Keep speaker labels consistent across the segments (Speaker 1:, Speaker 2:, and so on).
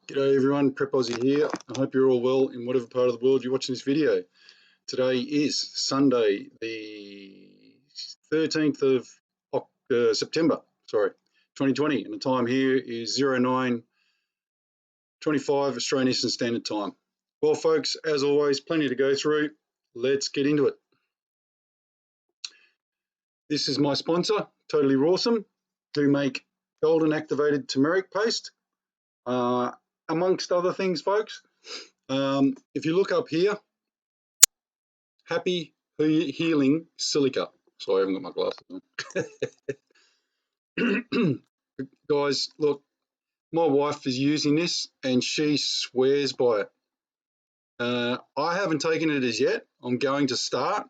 Speaker 1: G'day everyone, Prep Aussie here. I hope you're all well in whatever part of the world you're watching this video. Today is Sunday, the 13th of September, 2020, and the time here is 09:25 Australian Eastern Standard Time. Well, folks, as always, plenty to go through. Let's get into it. This is my sponsor, Totally Rawsome, who make golden activated turmeric paste. Amongst other things, folks, if you look up here, Happy Healing Silica. Sorry, I haven't got my glasses on. Guys, look, my wife is using this and she swears by it. I haven't taken it as yet. I'm going to start,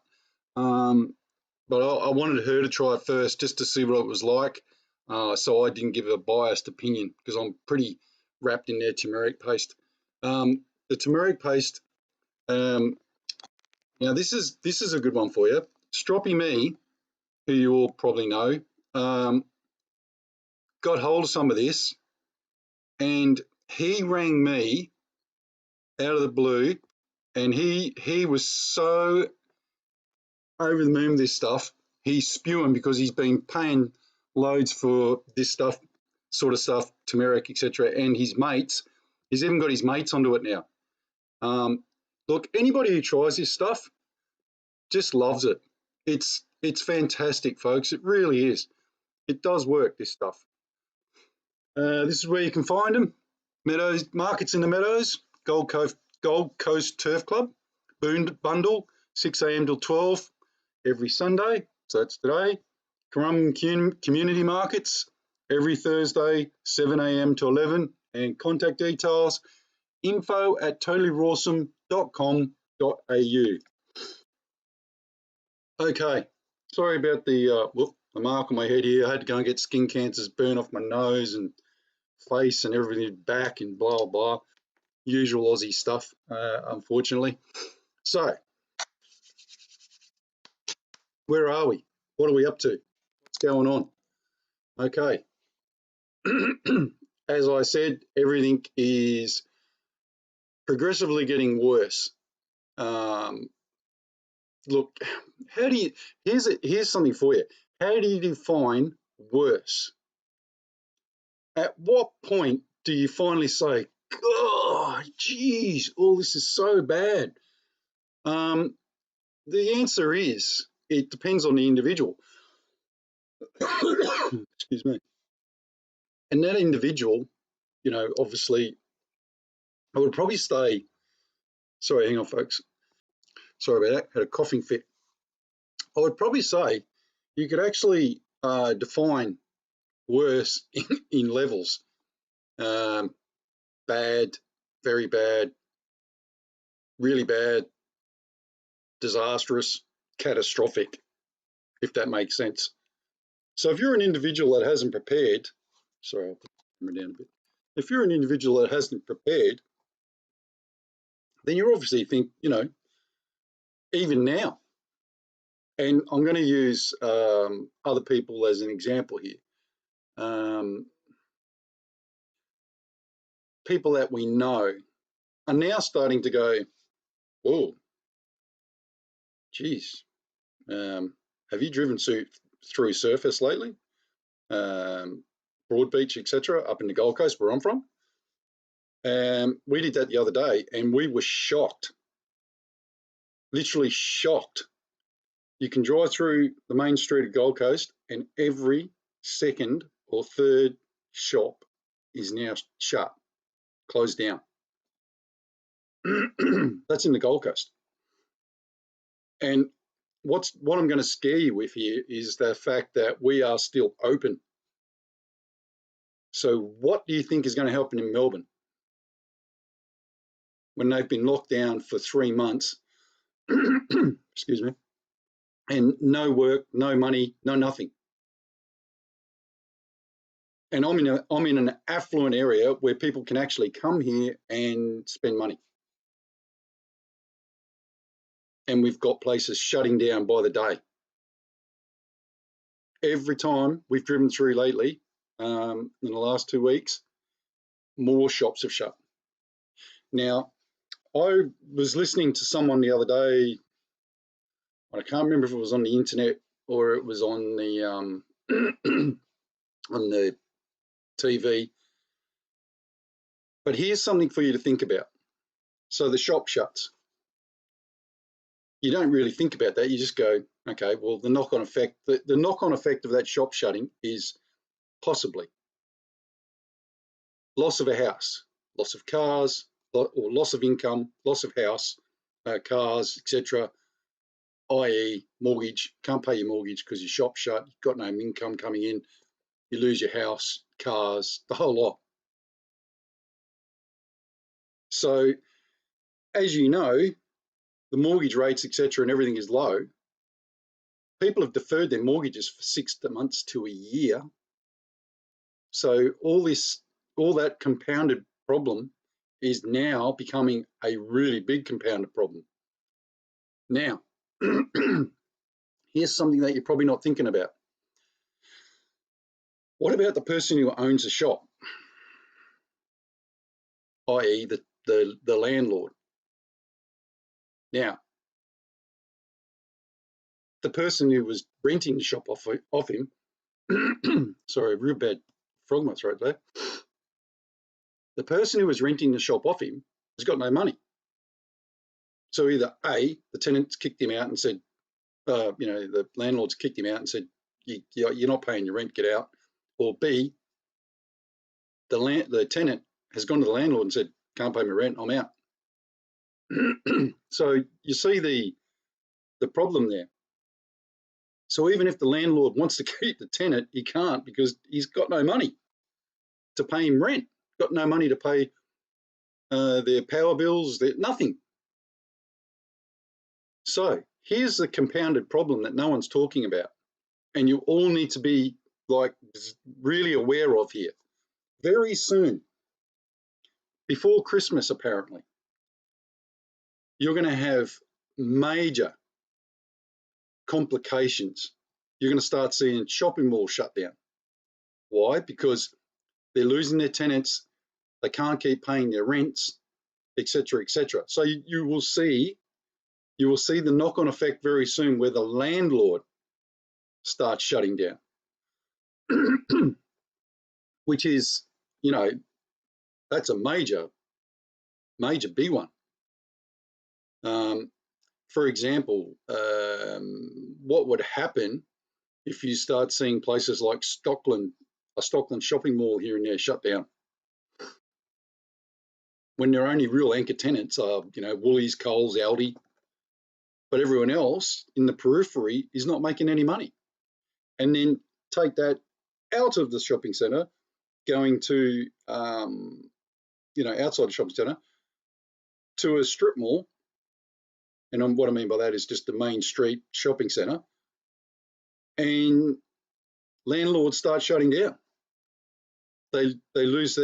Speaker 1: but I wanted her to try it first just to see what it was like, so I didn't give a biased opinion because I'm pretty wrapped in their turmeric paste. The turmeric paste, now this is a good one for you. Stroppy Me, who you all probably know, got hold of some of this, and he rang me out of the blue, and he was so over the moon with this stuff. He's spewing because he's been paying loads for this stuff, sort of stuff, turmeric, etc. And his mates, he's even got his mates onto it now. Look, anybody who tries this stuff just loves it. It's fantastic, folks. It really is. It does work, this stuff. This is where you can find them. Meadows Markets in the Meadows, Gold Coast Turf Club, Bundle, 6 a.m. till 12 every Sunday. So that's today. Currumbin Community Markets every Thursday, 7 a.m. to 11. And contact details, info@totallyrawsome.com.au. Okay, sorry about the mark on my head here. I had to go and get skin cancers, burn off my nose and face and everything, back and blah, blah. Usual Aussie stuff, unfortunately. So, where are we? What are we up to? What's going on? Okay. As I said, everything is progressively getting worse. Look, here's something for you. How do you define worse? At what point do you finally say, oh, geez, all this is so bad? The answer is, it depends on the individual. Excuse me. And that individual, you know, obviously, I would probably say, sorry, hang on, folks. Sorry about that, had a coughing fit. I would probably say you could actually define worse in levels. Bad, very bad, really bad, disastrous, catastrophic, if that makes sense. So if you're an individual that hasn't prepared, sorry, I'll put the camera down a bit. If you're an individual that hasn't prepared, then you obviously think, you know, even now, and I'm going to use other people as an example here. People that we know are now starting to go, oh, geez, have you driven through surface lately? Broadbeach, etc., up in the Gold Coast where I'm from. We did that the other day and we were shocked, literally shocked. You can drive through the main street of Gold Coast and every second or third shop is now shut, closed down. That's in the Gold Coast. And what I'm going to scare you with here is the fact that we are still open. So what do you think is going to happen in Melbourne when they've been locked down for 3 months? Excuse me. And no work, no money, no nothing. And I'm in an affluent area where people can actually come here and spend money. And we've got places shutting down by the day. Every time we've driven through lately, in the last 2 weeks, more shops have shut. Now, I was listening to someone the other day. I can't remember if it was on the internet or it was on the on the TV. But here's something for you to think about. So the shop shuts. You don't really think about that. You just go, okay, well, the knock-on effect, the knock-on effect of that shop shutting is possibly loss of a house, loss of cars, or loss of income, loss of house, cars, etc., i.e. mortgage, can't pay your mortgage because your shop's shut, you've got no income coming in, you lose your house, cars, the whole lot. So as you know, the mortgage rates, etc., and everything is low. People have deferred their mortgages for 6 months to a year. So all that compounded problem is now becoming a really big compounded problem. Now, here's something that you're probably not thinking about. What about the person who owns a shop, i.e. the landlord? Now, the person who was renting the shop off him, sorry, real bad frog in my throat there. The person who was renting the shop off him has got no money. So either A, the tenants kicked him out and said, the landlord's kicked him out and said, you're not paying your rent, get out. Or B, the tenant has gone to the landlord and said, can't pay my rent, I'm out. So you see the problem there. So even if the landlord wants to keep the tenant, he can't because he's got no money to pay him rent, got no money to pay their power bills, nothing. So here's the compounded problem that no one's talking about, and you all need to be like really aware of here. Very soon, before Christmas apparently, you're going to have major complications. You're going to start seeing shopping malls shut down. Why? Because they're losing their tenants, they can't keep paying their rents, etc., etc. So you will see the knock-on effect very soon where the landlord starts shutting down, which is, that's a major big one. For example, what would happen if you start seeing places like a Stockland shopping mall here and there shut down, when their only real anchor tenants are, Woolies, Coles, Aldi, but everyone else in the periphery is not making any money. And then take that out of the shopping centre, going to, outside the shopping centre, to a strip mall. And what I mean by that is just the main street shopping centre. And landlords start shutting down. They lose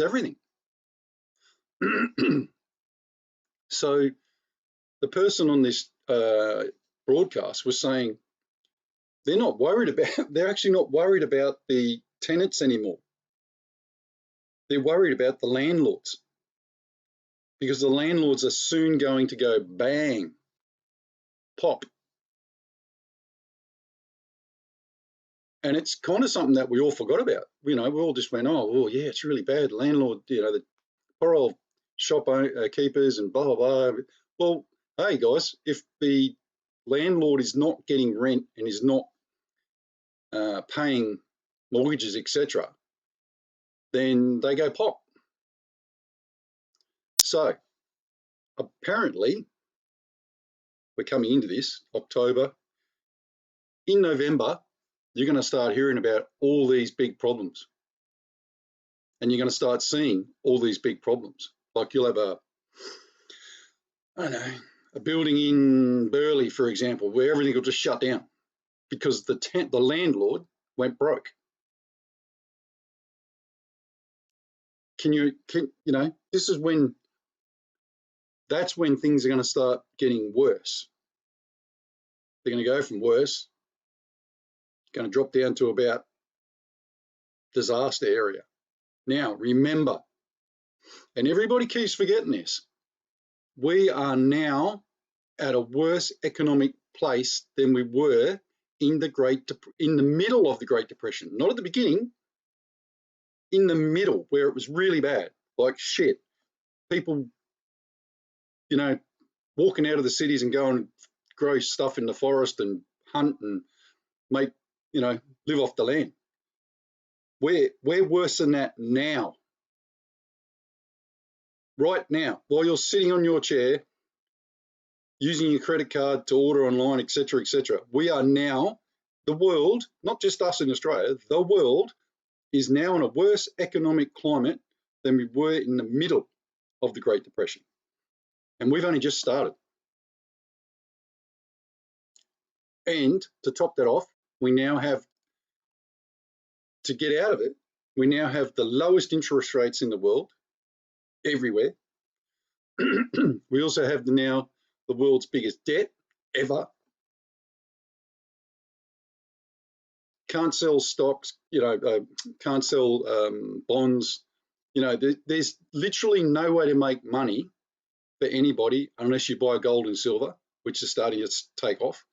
Speaker 1: everything. So the person on this broadcast was saying they're actually not worried about the tenants anymore. They're worried about the landlords, because the landlords are soon going to go bang, pop. And it's kind of something that we all forgot about. We all just went, oh, well, yeah, it's really bad. Landlord, the poor old shop keepers and blah, blah, blah. Well, hey, guys, if the landlord is not getting rent and is not paying mortgages, etc., then they go pop. So apparently, we're coming into this October. In November, you're going to start hearing about all these big problems. And you're going to start seeing all these big problems. Like you'll have a building in Burleigh, for example, where everything will just shut down because the landlord went broke. That's when things are going to start getting worse. They're going to go from worse, going to drop down to about disaster area. Now, remember, And everybody keeps forgetting this. We are now at a worse economic place than we were in the middle of the Great Depression, not at the beginning, in the middle where it was really bad, like shit. People, you know, walking out of the cities and going and grow stuff in the forest and hunt and make, live off the land. We're worse than that now. Right now, while you're sitting on your chair, using your credit card to order online, etc., etc. We are now, the world, not just us in Australia, the world is now in a worse economic climate than we were in the middle of the Great Depression. And we've only just started. And to top that off, we now have, to get out of it, we now have the lowest interest rates in the world, everywhere. We also have now the world's biggest debt ever. Can't sell stocks, can't sell bonds. There's literally no way to make money for anybody unless you buy gold and silver, which is starting to take off.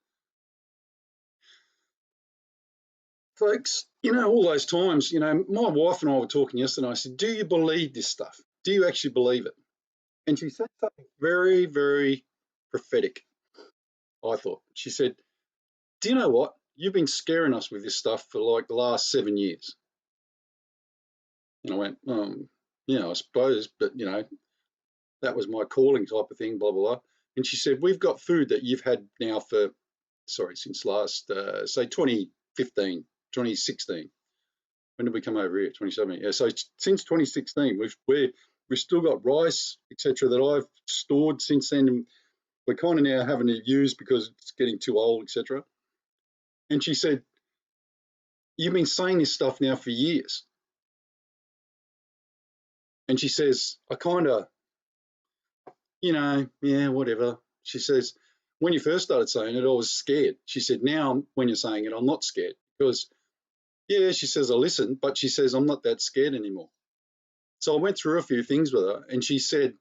Speaker 1: Folks, all those times, my wife and I were talking yesterday. I said, do you believe this stuff? Do you actually believe it? And she said something very, very prophetic, I thought. She said, do you know what? You've been scaring us with this stuff for like the last 7 years. And I went, I suppose, but, that was my calling type of thing, blah, blah, blah. And she said, we've got food that you've had now since last, say 2015, 2016. When did we come over here? 2017. Yeah, so since 2016, we've still got rice, etc., that I've stored since then. And we're kind of now having to use because it's getting too old, etc. And she said, you've been saying this stuff now for years. And she says, I kind of, yeah, whatever. She says, when you first started saying it, I was scared. She said, now when you're saying it, I'm not scared because, yeah, she says, I listen, but she says, I'm not that scared anymore. So I went through a few things with her and she said,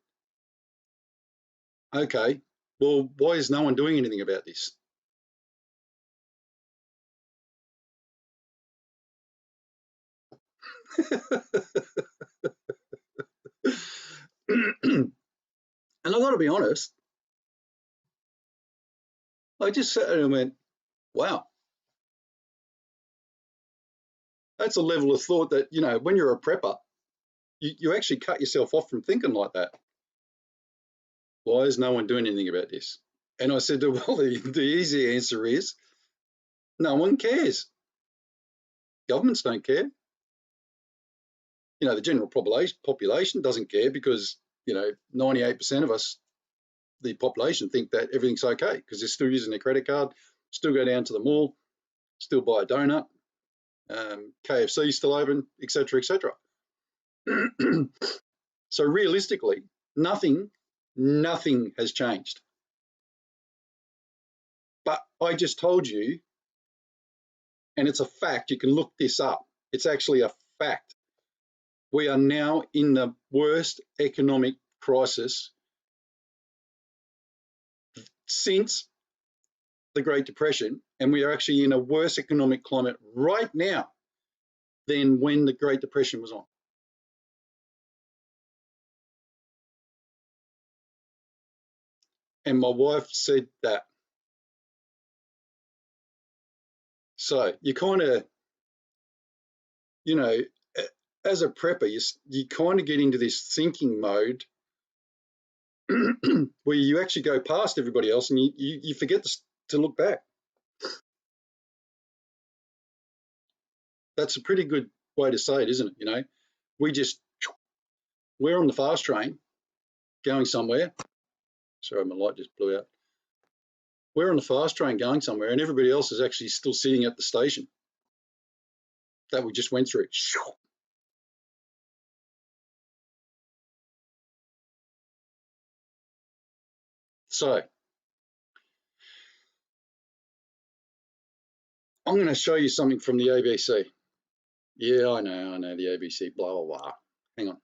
Speaker 1: okay, well, why is no one doing anything about this? And I've got to be honest, I just sat there and went, wow, that's a level of thought that, when you're a prepper, you actually cut yourself off from thinking like that. Why is no one doing anything about this? And I said, well, the easy answer is no one cares. Governments don't care. The general population doesn't care because, 98% of us, the population, think that everything's okay because they're still using their credit card, still go down to the mall, still buy a donut, KFC still open, etc., etc. So realistically, nothing has changed. But I just told you, and it's a fact, you can look this up. It's actually a fact. We are now in the worst economic crisis since the Great Depression, and we are actually in a worse economic climate right now than when the Great Depression was on. And my wife said that. So you kind of, as a prepper, you kind of get into this thinking mode where you actually go past everybody else and you forget to look back. That's a pretty good way to say it, isn't it? We're on the fast train going somewhere. Sorry, my light just blew out. We're on the fast train going somewhere and everybody else is actually still sitting at the station that we just went through. So I'm going to show you something from the ABC. Yeah, I know, the ABC, blah, blah, blah. Hang on.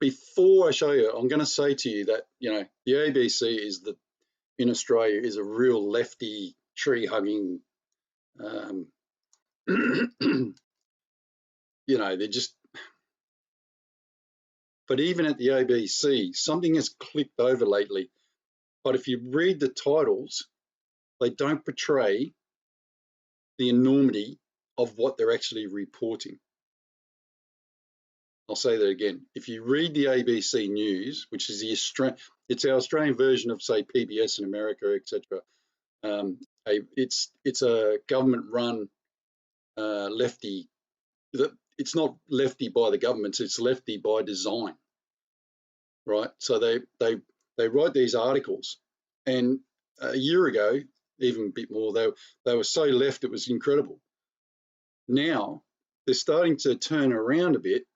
Speaker 1: before I show you, I'm going to say to you that, you know, the ABC is in Australia is a real lefty tree hugging, you know, they're just, but even at the ABC, something has clicked over lately. But if you read the titles, they don't portray the enormity of what they're actually reporting. I'll say that again. If you read the ABC News, which is it's our Australian version of, say, PBS in America, etc. It's a government-run lefty. It's not lefty by the governments; it's lefty by design, right? So they write these articles, and a year ago, even a bit more, they were so left it was incredible. Now they're starting to turn around a bit.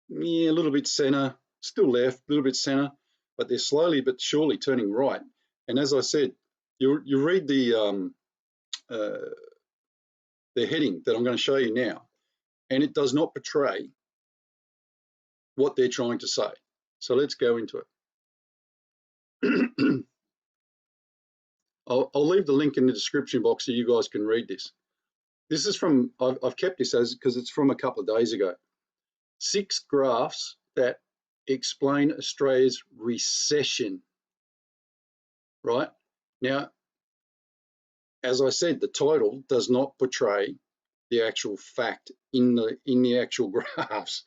Speaker 1: Yeah, a little bit centre, still left, a little bit centre, but they're slowly but surely turning right. And as I said, you read the heading that I'm going to show you now, and it does not portray what they're trying to say. So let's go into it. I'll leave the link in the description box so you guys can read this. This is from, I've kept this as because it's from a couple of days ago. 6 graphs that explain Australia's recession. Right? Now, as I said, the title does not portray the actual fact in the actual graphs,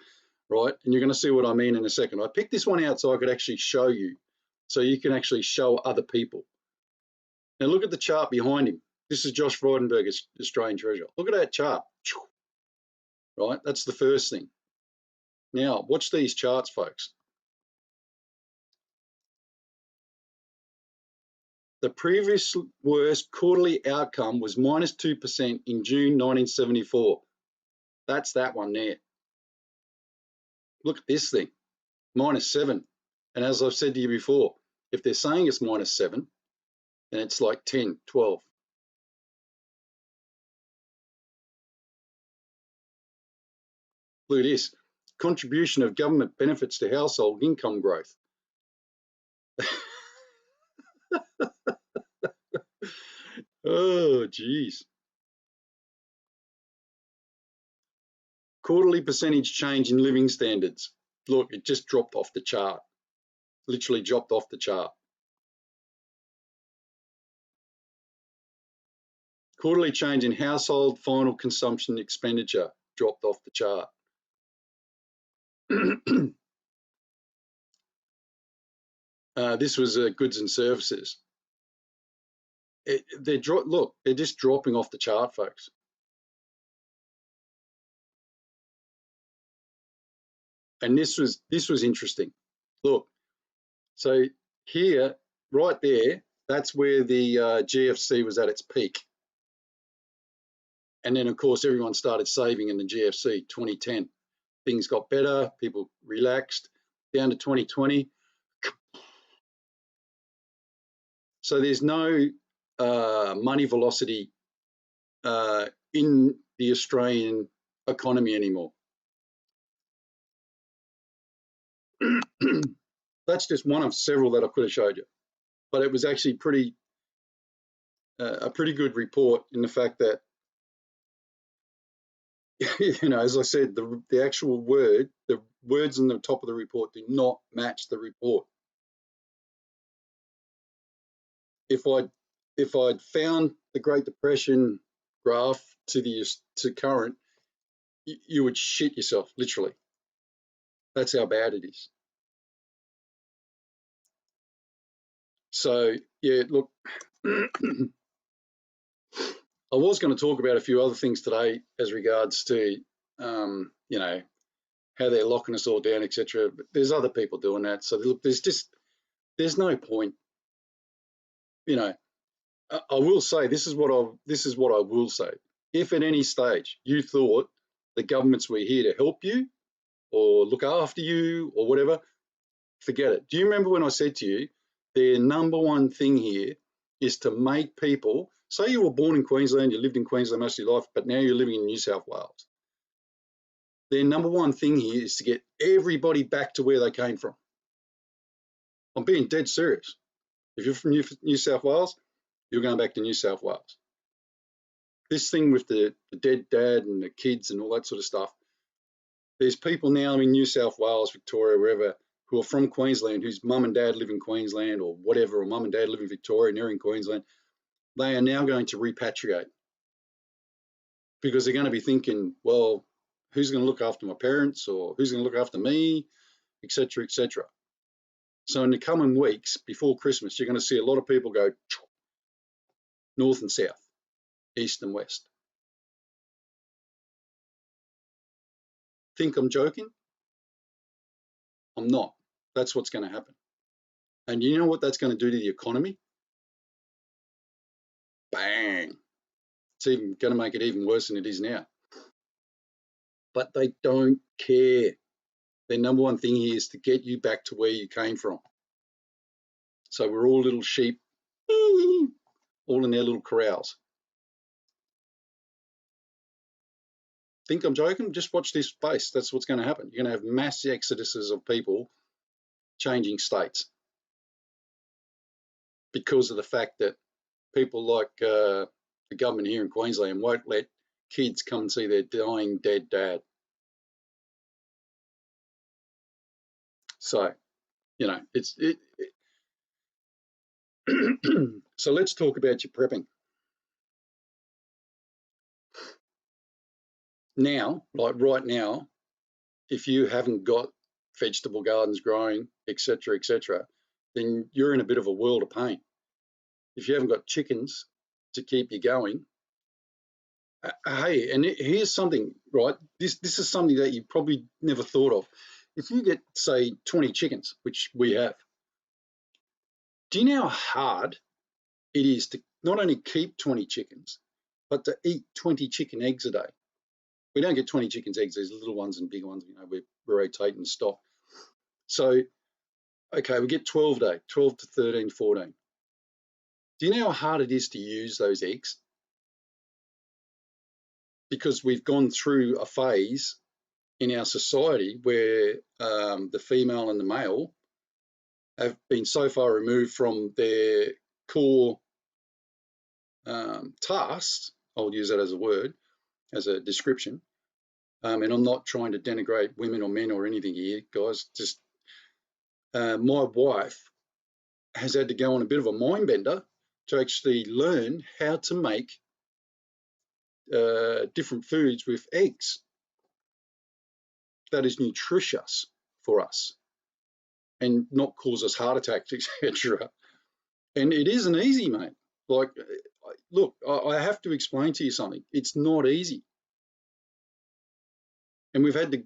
Speaker 1: right? And you're going to see what I mean in a second. I picked this one out so I could actually show you, so you can actually show other people. Now look at the chart behind him. This is Josh Frydenberg's Australian Treasurer. Look at that chart, right? That's the first thing. Now watch these charts, folks. The previous worst quarterly outcome was -2% in June 1974. That's that one there. Look at this thing, -7. And as I've said to you before, if they're saying it's -7, then it's like 10, 12. Look at this, contribution of government benefits to household income growth. Oh, geez. Quarterly percentage change in living standards. Look, it just dropped off the chart. Literally dropped off the chart. Quarterly change in household final consumption expenditure dropped off the chart. This was goods and services. Look, they're just dropping off the chart, folks. And this was interesting. Look, so here, right there, that's where the GFC was at its peak. And then, of course, everyone started saving in the GFC 2010. Things got better, people relaxed, down to 2020. So there's no money velocity in the Australian economy anymore. That's just one of several that I could have showed you, but it was actually a pretty good report in the fact that, you know, as I said, the actual the words in the top of the report do not match the report. If I'd found the Great Depression graph to current, you would shit yourself, literally. That's how bad it is. So yeah, look, I was going to talk about a few other things today as regards to, you know, how they're locking us all down, etc. But there's other people doing that. So look, there's no point. You know, I will say this is what I will say. If at any stage you thought the governments were here to help you or look after you or whatever, forget it. Do you remember when I said to you, their number one thing here is to make people, say you were born in Queensland, you lived in Queensland most of your life, but now you're living in New South Wales. Their number one thing here is to get everybody back to where they came from. I'm being dead serious. If you're from New South Wales, you're going back to New South Wales. This thing with the dead dad and the kids and all that sort of stuff, there's people now in New South Wales, Victoria, wherever, who are from Queensland, whose mum and dad live in Queensland or whatever, or mum and dad live in Victoria and they're in Queensland. They are now going to repatriate because they're going to be thinking, well, who's going to look after my parents, or who's going to look after me, etc., etc. So in the coming weeks before Christmas, you're going to see a lot of people go north and south, east and west. Think I'm joking? I'm not. That's what's going to happen. And you know what that's going to do to the economy? Bang. It's even going to make it even worse than it is now. But they don't care. Their number one thing here is to get you back to where you came from. So we're all little sheep, all in their little corrals. Think I'm joking? Just watch this space. That's what's going to happen. You're going to have mass exoduses of people changing states because of the fact that people like the government here in Queensland won't let kids come and see their dying dead dad. So, you know, so let's talk about your prepping. Now, like right now, if you haven't got vegetable gardens growing, etc., etc., then you're in a bit of a world of pain. If you haven't got chickens to keep you going, hey, and here's something, right? This is something that you probably never thought of. If you get, say, 20 chickens, which we have, do you know how hard it is to not only keep 20 chickens, but to eat 20 chicken eggs a day? We don't get 20 chickens eggs. There's little ones and big ones. You know, we're rotating stock. So, okay, we get 12 a day, 12 to 13, 14. Do you know how hard it is to use those eggs? Because we've gone through a phase in our society where the female and the male have been so far removed from their core tasks. I'll use that as a word, as a description. And I'm not trying to denigrate women or men or anything here, guys. Just my wife has had to go on a bit of a mind bender to actually learn how to make different foods with eggs that is nutritious for us and not cause us heart attacks, etc. And it isn't easy, mate. Like, look, I have to explain to you something. It's not easy. And we've actually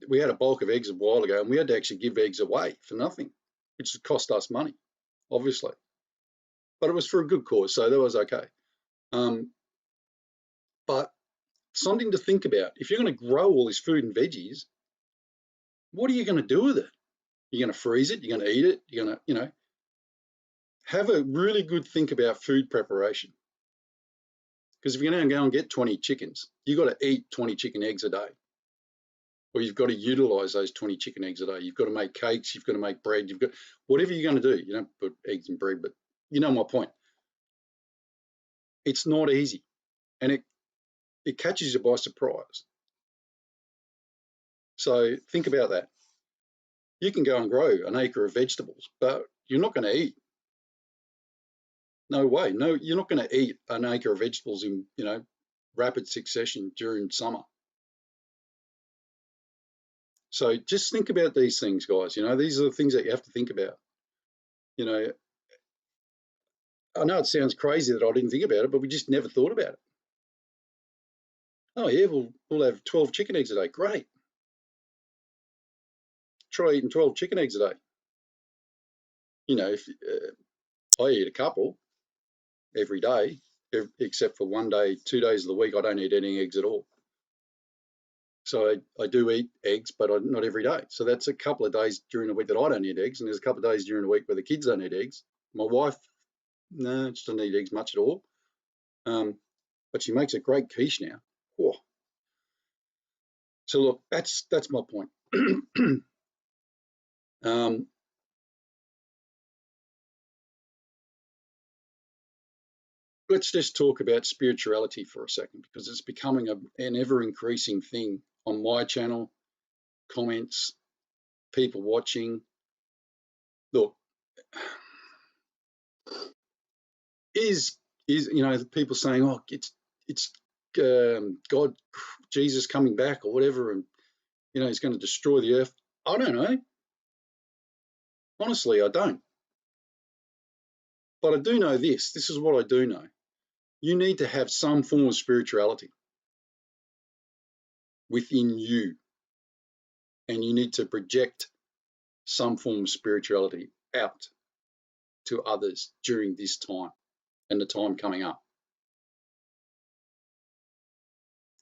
Speaker 1: we had a bulk of eggs a while ago, and we had to actually give eggs away for nothing, which cost us money, obviously. But it was for a good cause, so that was okay. But something to think about. If you're going to grow all this food and veggies, what are you going to do with it? You're going to freeze it? You're going to eat it? You're going to, you know, have a really good think about food preparation. Because if you're going to go and get 20 chickens, you've got to eat 20 chicken eggs a day. Or you've got to utilize those 20 chicken eggs a day. You've got to make cakes, you've got to make bread, you've got whatever you're going to do. You don't put eggs in bread, but you know my point. It's not easy, and it catches you by surprise. So think about that. You can go and grow an acre of vegetables, but you're not going to eat. No way. No, you're not going to eat an acre of vegetables in, you know, rapid succession during summer. So just think about these things, guys. You know, these are the things that you have to think about. You know, I know it sounds crazy that I didn't think about it, but we just never thought about it. Oh yeah, we'll have 12 chicken eggs a day. Great. Try eating 12 chicken eggs a day. You know, if I eat a couple every day, except for 1 day, 2 days of the week, I don't eat any eggs at all. So I do eat eggs, but not every day. So that's a couple of days during the week that I don't eat eggs, and there's a couple of days during the week where the kids don't eat eggs. My wife, no, she doesn't eat eggs much at all, but she makes a great quiche now. Whoa. So look, that's my point. Let's just talk about spirituality for a second, because it's becoming an ever-increasing thing on my channel, comments, people watching. Look, is people saying, oh, it's God, Jesus coming back or whatever, and he's going to destroy the earth. I don't know. Honestly, I don't. But I do know this. This is what I do know. You need to have some form of spirituality within you, and you need to project some form of spirituality out to others during this time and the time coming up,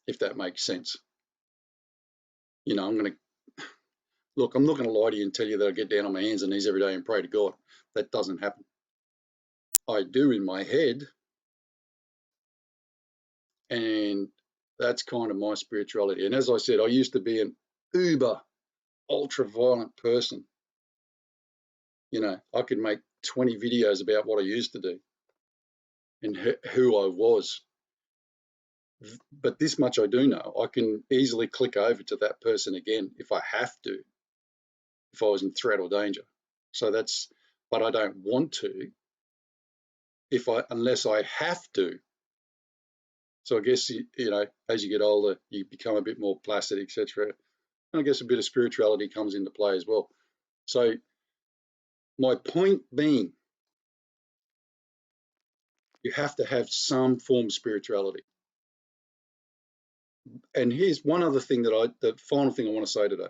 Speaker 1: if that makes sense. I'm not going to lie to you and tell you that I get down on my hands and knees every day and pray to God. That doesn't happen. I do in my head, and that's kind of my spirituality. And as I said, I used to be an uber ultra violent person. I could make 20 videos about what I used to do and who I was. But this much I do know. I can easily click over to that person again if I have to, if I was in threat or danger. So but I don't want to unless I have to. So I guess, as you get older, you become a bit more placid, etc. And I guess a bit of spirituality comes into play as well. So my point being, you have to have some form of spirituality. And here's one other thing the final thing I want to say today.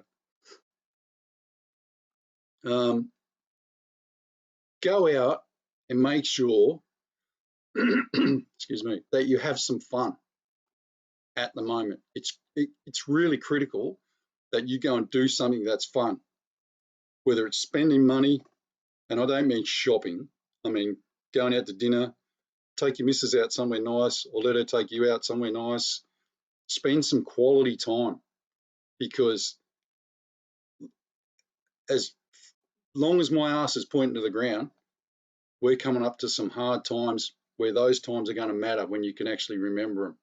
Speaker 1: Go out and make sure, excuse me, that you have some fun at the moment. It's really critical that you go and do something that's fun, whether it's spending money, and I don't mean shopping. I mean going out to dinner, take your missus out somewhere nice, or let her take you out somewhere nice. Spend some quality time, because as long as my ass is pointing to the ground, we're coming up to some hard times where those times are going to matter when you can actually remember them.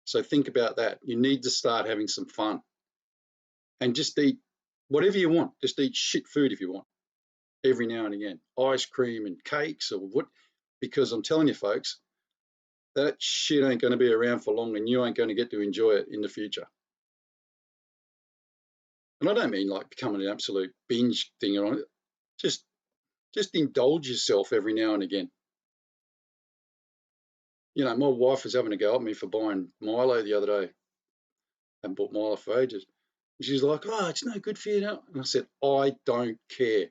Speaker 1: So think about that. You need to start having some fun and just eat whatever you want. Just eat shit food if you want every now and again. Ice cream and cakes or what, because I'm telling you folks, that shit ain't going to be around for long and you ain't going to get to enjoy it in the future. And I don't mean like becoming an absolute binge thing on it. Just indulge yourself every now and again. My wife was having a go at me for buying Milo the other day. I haven't bought Milo for ages. She's like, oh, it's no good for you now. And I said, I don't care,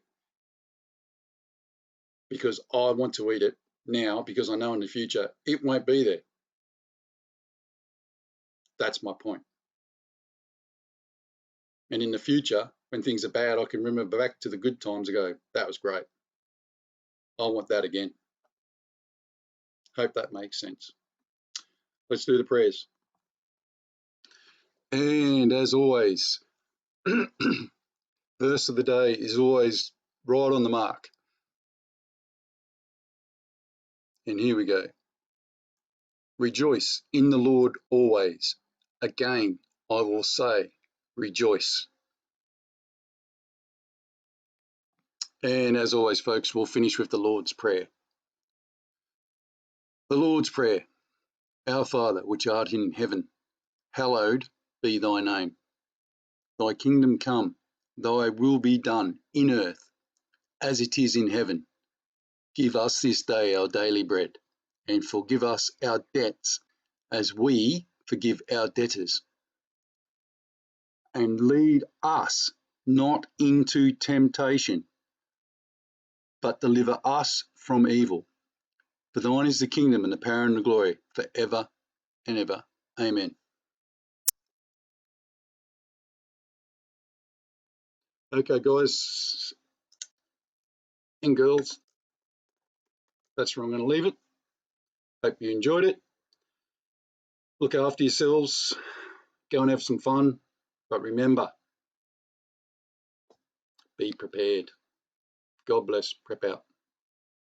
Speaker 1: because I want to eat it now, because I know in the future it won't be there. That's my point. And in the future, when things are bad, I can remember back to the good times and go, that was great. I want that again. Hope that makes sense. Let's do the prayers. And as always, verse of the day is always right on the mark. And here we go. Rejoice in the Lord always. Again, I will say, rejoice. And as always, folks, we'll finish with the Lord's Prayer. The Lord's Prayer. Our Father, which art in heaven, hallowed be thy name. Thy kingdom come, thy will be done in earth as it is in heaven. Give us this day our daily bread, and forgive us our debts as we forgive our debtors. And lead us not into temptation, but deliver us from evil. For thine is the kingdom and the power and the glory forever and ever. Amen. Okay, guys and girls, that's where I'm going to leave it. Hope you enjoyed it. Look after yourselves, go and have some fun, but remember, be prepared. God bless. Prep out.